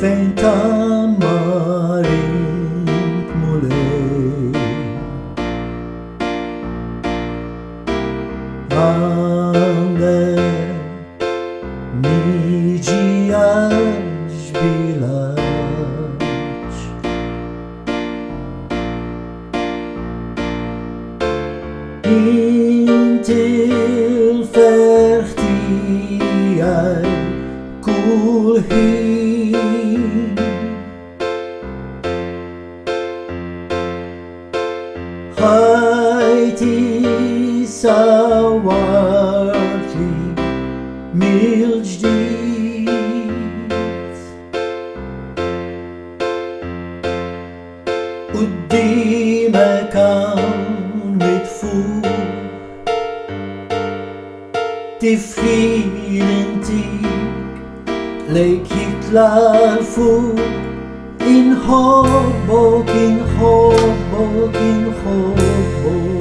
Fenta marint muli Ande niđijaš bilać Intil fertiaj kulhi Haiti sawartli milġdid Qudiemek hawn mitfuq tifħil intik lejk jitla l-fuq Inħobbok, inħobbok, inħobbok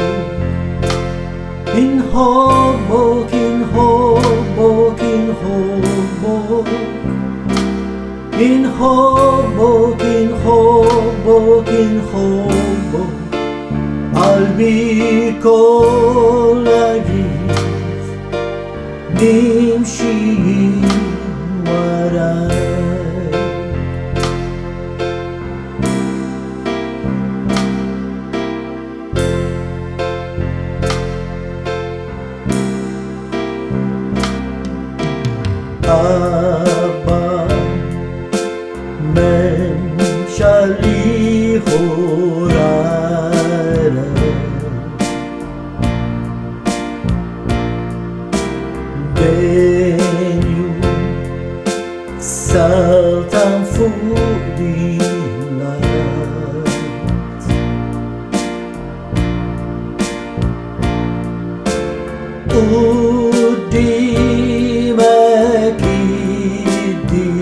Inħobbok, inħobbok, inħobbok Inħobbok, inħobbok, inħobbok Qalbi kollha jrid nimxi warajk Abba m'hemmx għal ieħor Benju saltan fuq din l-art Qudiemek id-dinja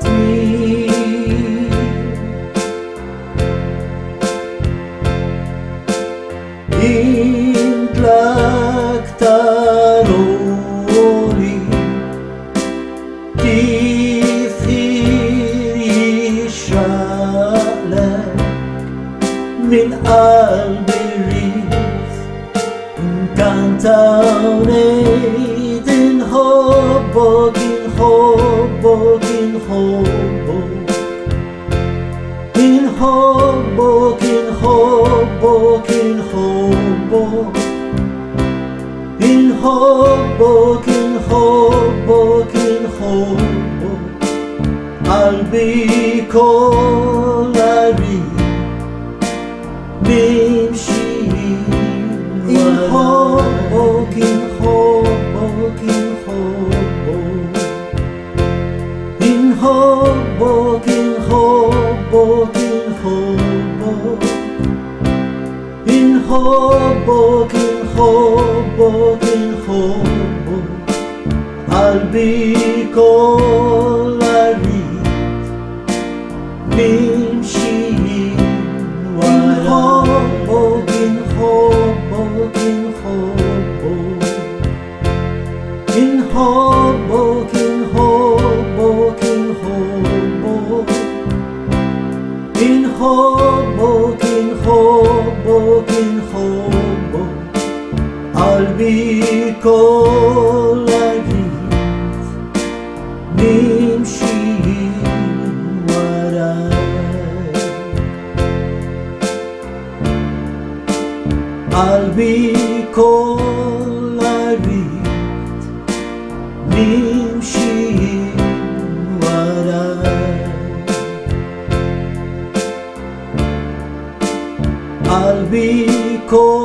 tmiem Int l-aktar għoli tifħir jixraqlek min qalbi rrid Inkanta u ngħid inħobbok, inħobbok, inħobbok Inħobbok, inħobbok, inħobbok Inħobbok, inħobbok, inħobbok Qalbi kollha jrid nimxi Inħobbok, inħobbok, inħobbok Inħobbok, inħobbok, inħobbok Inħobbok, inħobbok, inħobbok Qalbi kollha jrid nimxi warajk Inħobbok, inħobbok, inħobbok Inħobbok, inħobbok, inħobbok Inħobbok, inħobbok, inħobbok Qalbi kollha jrid nimxi warajk Qalbi kollha jrid nimxi warajk Qalbi kollha